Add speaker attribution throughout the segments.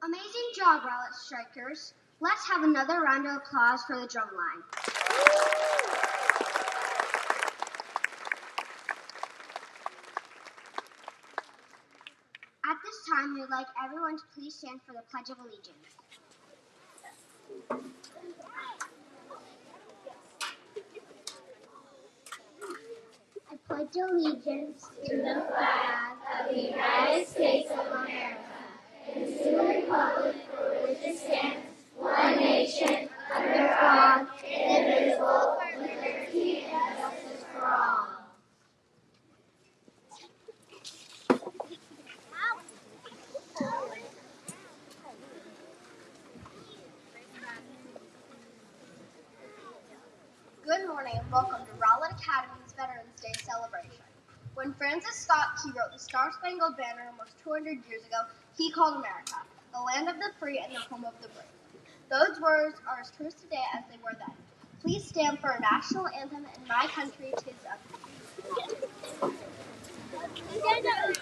Speaker 1: Amazing job, Rowlett Strikers. Let's have another round of applause for the drum line. At this time, we would like everyone to please stand for the Pledge of Allegiance. I pledge allegiance to the flag of the United States of America and to the republic for which it stands, one nation, under God, indivisible, with liberty and justice for all. Good morning and welcome to Rowlett Academy's Veterans Day celebration. When Francis Scott Key wrote the Star-Spangled Banner almost 200 years ago, he called America the land of the free and the home of the brave. Those words are as true today as they were then. Please stand for our national anthem, "In My Country 'Tis of Thee." Stand up.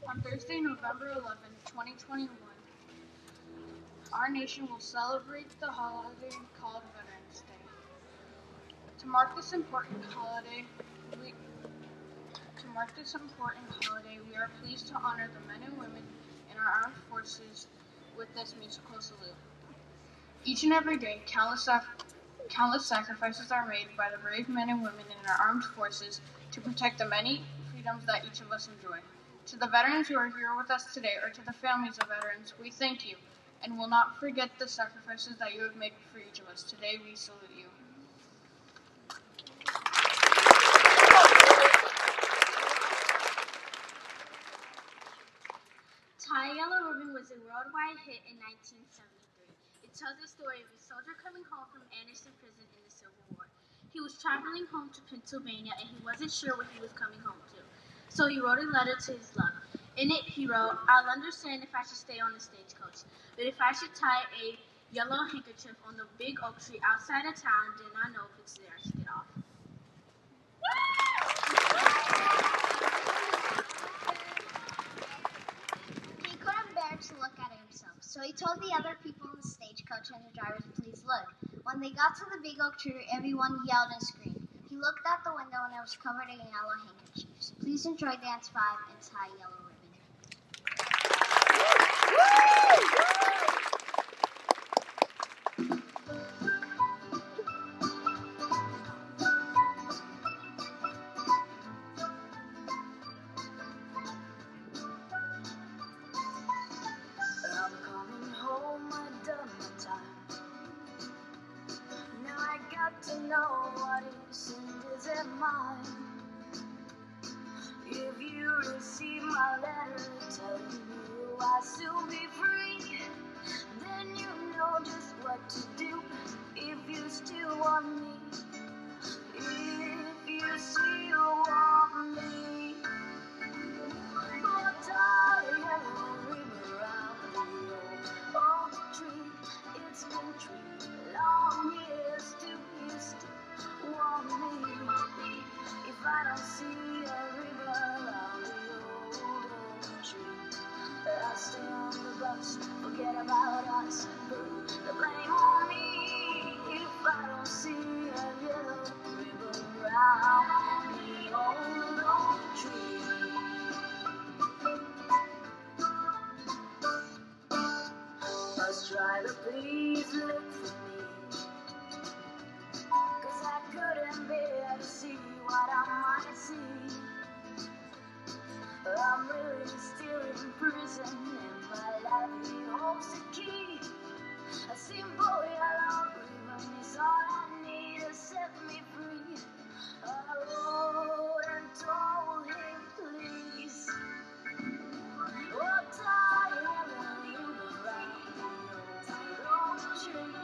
Speaker 2: On Thursday, November 11th, 2021, our nation will celebrate the holiday called Veterans Day. To mark this important holiday, we are pleased to honor the men and women in our armed forces with this musical salute. Each and every day, countless sacrifices are made by the brave men and women in our armed forces to protect the many freedoms that each of us enjoy. To the veterans who are here with us today, or to the families of veterans, we thank you. and will not forget the sacrifices that you have made for each of us. Today we salute you.
Speaker 3: Tie Yellow Ribbon was a worldwide hit in 1973. It tells the story of a soldier coming home from Anderson Prison in the Civil War. He was traveling home to Pennsylvania and he wasn't sure what he was coming home to. So he wrote a letter to his love. In it, he wrote, "I'll understand if I should stay on the stagecoach, but if I should tie a yellow handkerchief on the big oak tree outside of town, then I know if it's there to get off."
Speaker 1: He couldn't bear to look at it himself, so he told the other people in the stagecoach and the drivers, "Please look." When they got to the big oak tree, everyone yelled and screamed. He looked out the window and it was covered in yellow handkerchiefs. Please enjoy Dance 5 and Tie Yellow Ribbon.
Speaker 4: I'm coming home, I've done my time. Now I got to know what is and isn't mine. If you receive my letter telling you I'll soon be free, then you know just what to do if you still want me. If you still want me. What a yellow ribbon around the old oak tree. It's been 3 long years. Do you still want me? If I don't see a ribbon around the old oak tree, I'll stay on the bus, forget about us, put the blame on me. If I don't see a yellow ribbon around the old oak tree. Bus driver, please look for me, 'cause I couldn't bear to see what I might see. I'm really still in prison and my life he holds the key. A simple yellow ribbon is all I need to set me free. I wrote and told him, please. Oh, tie a yellow ribbon around the old tree.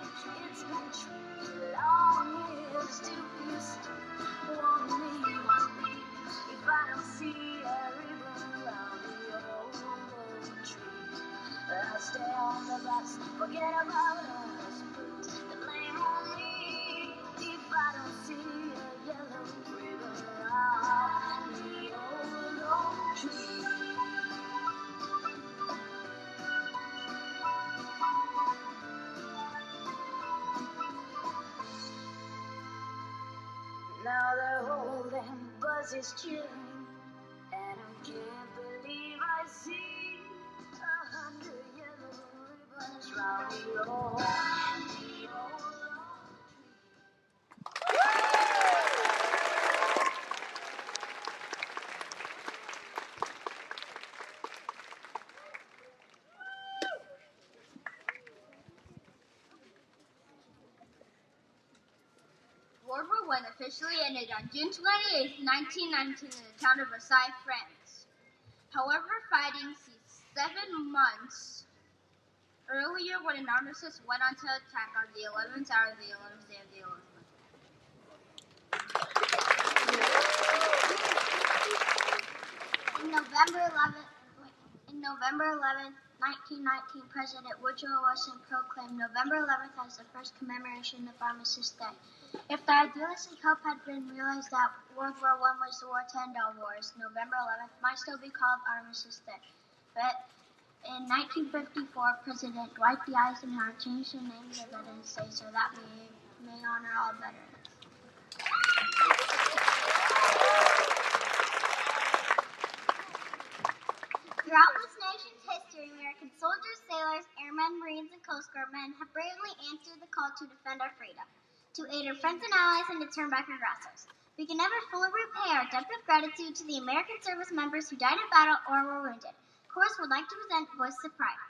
Speaker 4: It's been 3 long years. Do you still want me? If I don't see a ribbon around the old oak tree, I'll stay on the bus, forget about us, put the blame on me. If I don't see a yellow ribbon around the old oak tree. Now the whole damn buzz is cheering, and I can't believe I see 100 yellow ribbons round the old oak tree.
Speaker 1: World War I officially ended on June 28, 1919 in the town of Versailles, France. However, fighting ceased 7 months earlier when an armistice went on to attack on the 11th hour of the 11th day of the 11th month. In November 11, 1919, President Woodrow Wilson proclaimed November 11th as the first commemoration of Armistice Day. If the idealistic hope had been realized that World War I was the war to end all wars, November 11th might still be called Armistice Day. But in 1954, President Dwight D. Eisenhower changed the name of Veterans Day so that we may honor all veterans. Throughout this nation's history, American soldiers, sailors, airmen, Marines, and Coast Guard men have bravely answered the call to defend our freedom, to aid our friends and allies, and to turn back aggressors. We can never fully repay our debt of gratitude to the American service members who died in battle or were wounded. Chorus would like to present Voice of Pride.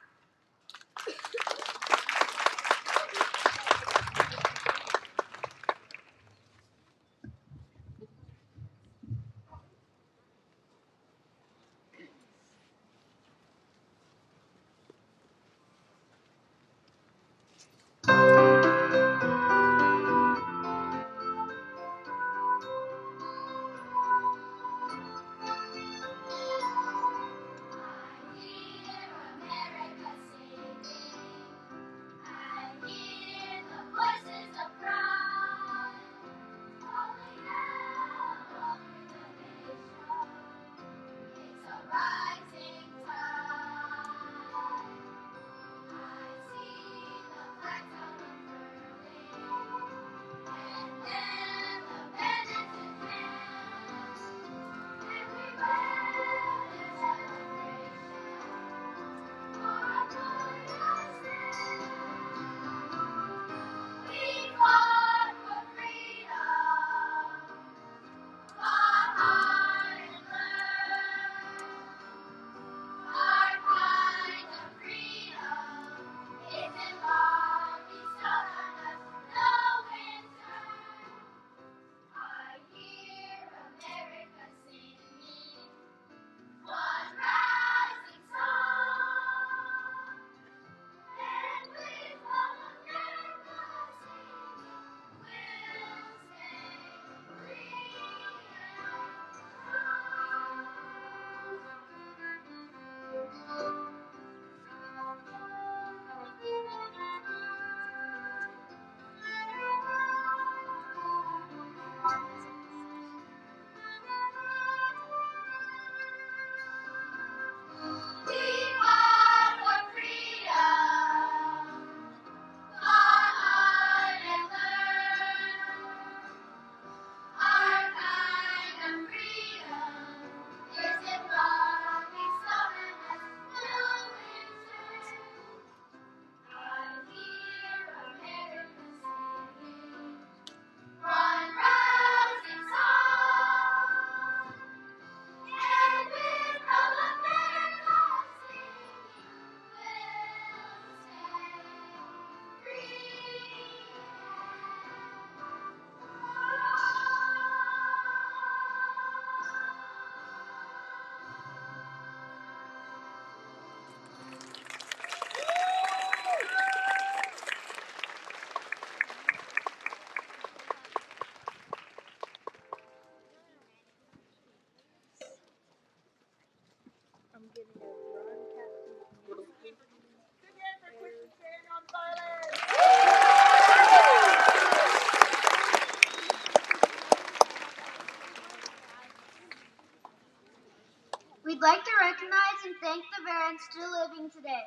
Speaker 1: We'd like to recognize and thank the veterans still living today.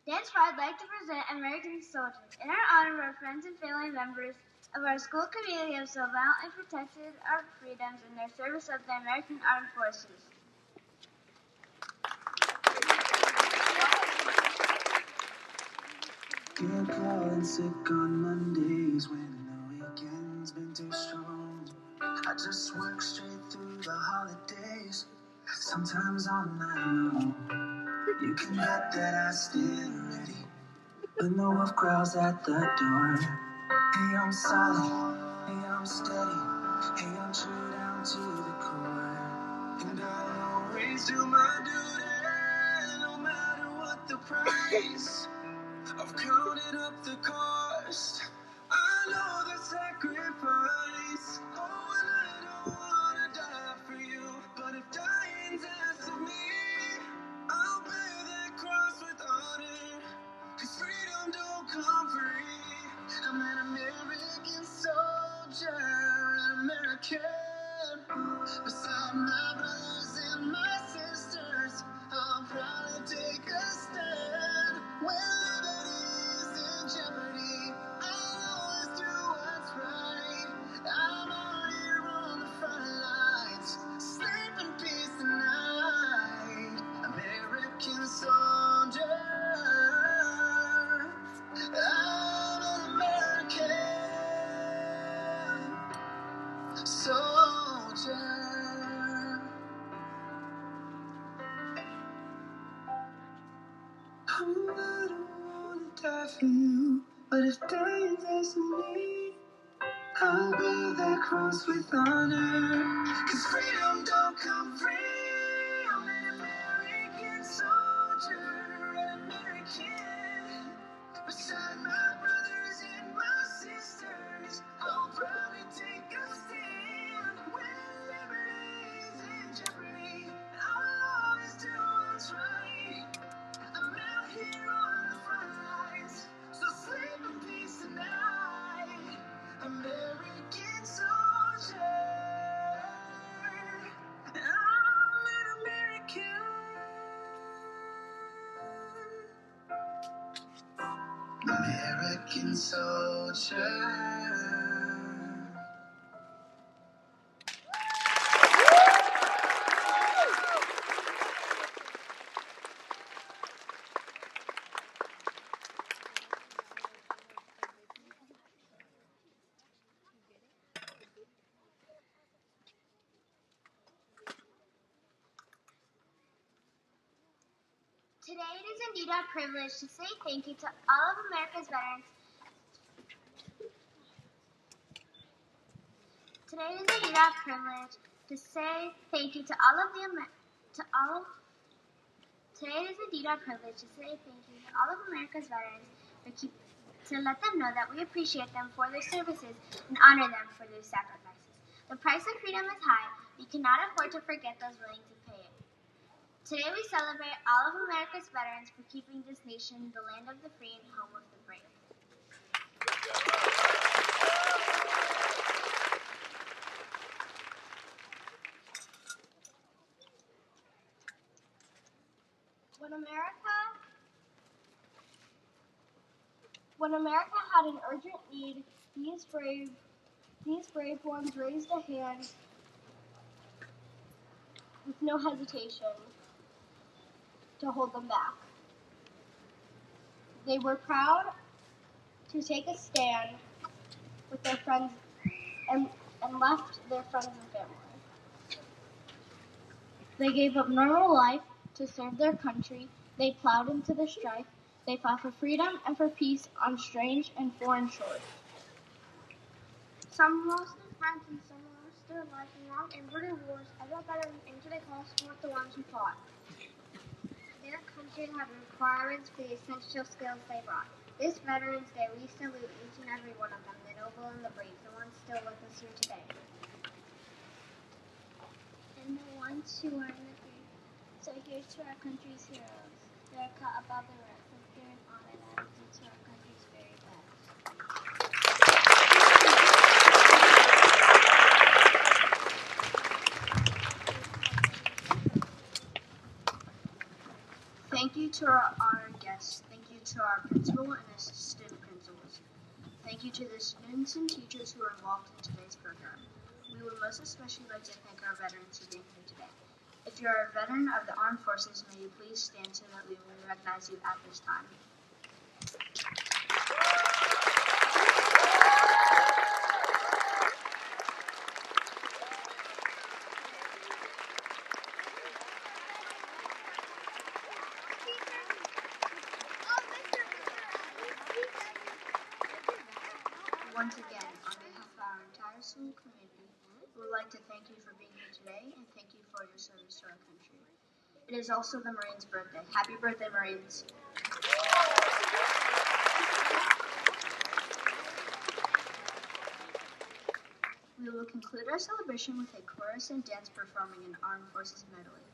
Speaker 1: Next, I'd like to present American Soldiers. In our honor, our friends and family members of our school community have so valiantly protected our freedoms in their service of the American Armed Forces.
Speaker 4: Get calling sick on Mondays when the weekend's been too strong. I just work straight through the holidays, sometimes all night long. You can bet that I stay ready when the wolf growls at the door. Hey, I'm solid, hey, I'm steady, hey, I'm true down to the core. And I'll always do my duty, no matter what the price. I've counted up the cost, I know the sacrifice. Oh, and I don't wanna die for you, but if dying's asked of me, I'll bear that cross with honor, 'cause freedom don't come free. I'm an American soldier, an American. Beside my brothers and my sisters, I'll proudly take a stand. When liberty's in jeopardy, I'll always do what's right. I'm out here on the front lines, sleep in peace tonight. American soldier, I'm an American soldier. I don't wanna die for you, but if dying destiny, I'll bear that cross with honor. 'Cause freedom don't come free. I'm an American soldier, an American. Beside my brothers and my sisters, I'll proudly take a stand. When liberty's in jeopardy, I'll always do what's right. I'm out here on the front lines, so sleep in peace tonight. American soldier, I'm an American. American soldier.
Speaker 1: Today it is indeed our privilege to say thank you to all of America's veterans. Today it is indeed our privilege to say thank you to all of the Today it is indeed our privilege to say thank you to all of America's veterans to let them know that we appreciate them for their services and honor them for their sacrifices. The price of freedom is high. We cannot afford to forget those willing to pay it. Today we celebrate all of America's veterans for keeping this nation the land of the free and home of the brave. When America had an urgent need, these brave ones raised a hand with no hesitation to hold them back. They were proud to take a stand with their friends and left their friends and family. They gave up normal life to serve their country. They plowed into the strife. They fought for freedom and for peace on strange and foreign shores. Some lost their friends and some lost their lives in long and brutal wars. Other veterans answered a call to support the ones who fought. Their country had requirements for the essential skills they brought. This Veterans Day, we salute each and every one of them, the noble and the brave, the ones still with us here today. And the ones who are in the grave. So here's to our country's heroes. They're cut above the rest. Let's give and honor them due to our country's very best.
Speaker 2: Thank you to our honored guests. Thank you to our principal and assistant principals. Thank you to the students and teachers who are involved in today's program. We would most especially like to thank our veterans for being here today. If you are a veteran of the armed forces, may you please stand so that we will recognize you at this time. Once again, on behalf of our entire school community, we would like to thank you for being here today and thank you for your service to our country. It is also the Marines' birthday. Happy birthday, Marines. We will conclude our celebration with a chorus and dance performing an Armed Forces medley.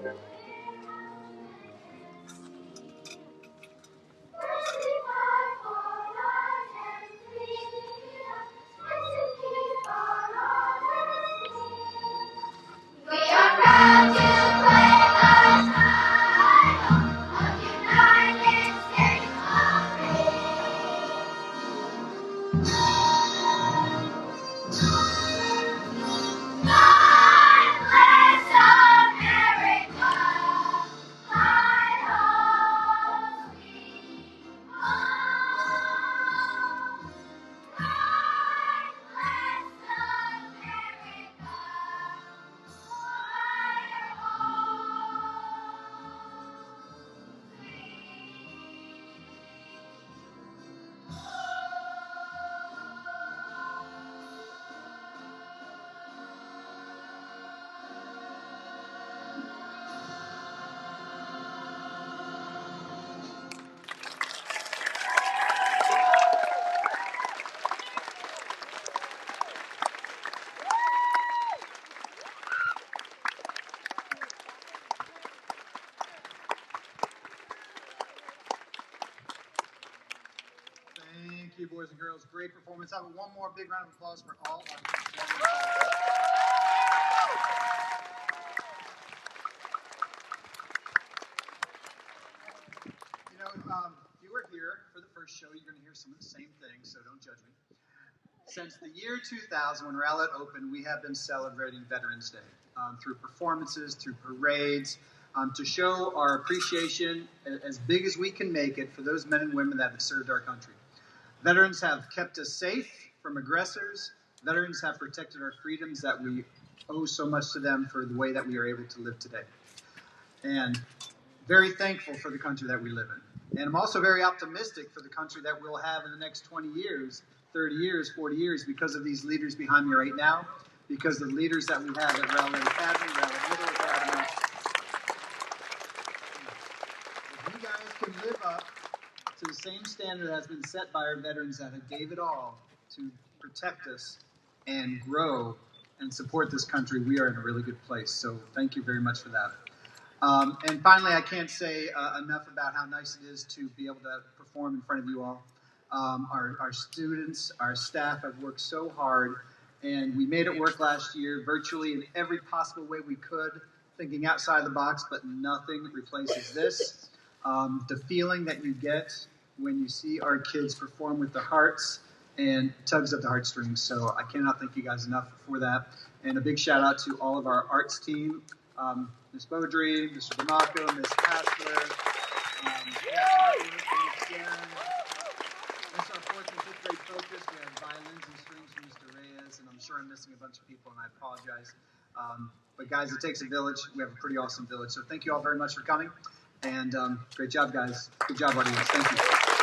Speaker 4: We are proud to claim the title of United States of God bless America, my home sweet home. God bless America, my
Speaker 5: Thank you, boys and girls. Great performance. Have one more big round of applause for all our performers. You know, if you were here for the first show, you're going to hear some of the same things, so don't judge me. Since the year 2000, when Rowlett opened, we have been celebrating Veterans Day through performances, through parades, to show our appreciation as big as we can make it for those men and women that have served our country. Veterans have kept us safe from aggressors. Veterans have protected our freedoms that we owe so much to them for the way that we are able to live today. And very thankful for the country that we live in. And I'm also very optimistic for the country that we'll have in the next 20 years, 30 years, 40 years, because of these leaders behind me right now, because of the leaders that we have at Rowlett Academy, Rowlett Academy. If you guys can live up to the same standard that has been set by our veterans that have gave it all to protect us and grow and support this country, we are in a really good place. So thank you very much for that. And finally, I can't say enough about how nice it is to be able to perform in front of you all. Our students, our staff have worked so hard, and we made it work last year virtually in every possible way we could, thinking outside the box, but nothing replaces this. The feeling that you get when you see our kids perform with the hearts and tugs at the heartstrings. So I cannot thank you guys enough for that. And a big shout out to all of our arts team, Ms. Beaudry, Mr. Bamako, Ms. Hassler, Ms. Sharon. That's our 4th and 5th grade focus. We have violins and strings from Mr. Reyes, and I'm sure I'm missing a bunch of people, and I apologize. But guys, it takes a village. We have a pretty awesome village. So thank you all very much for coming. And great job, guys. Good job, audience. Thank you.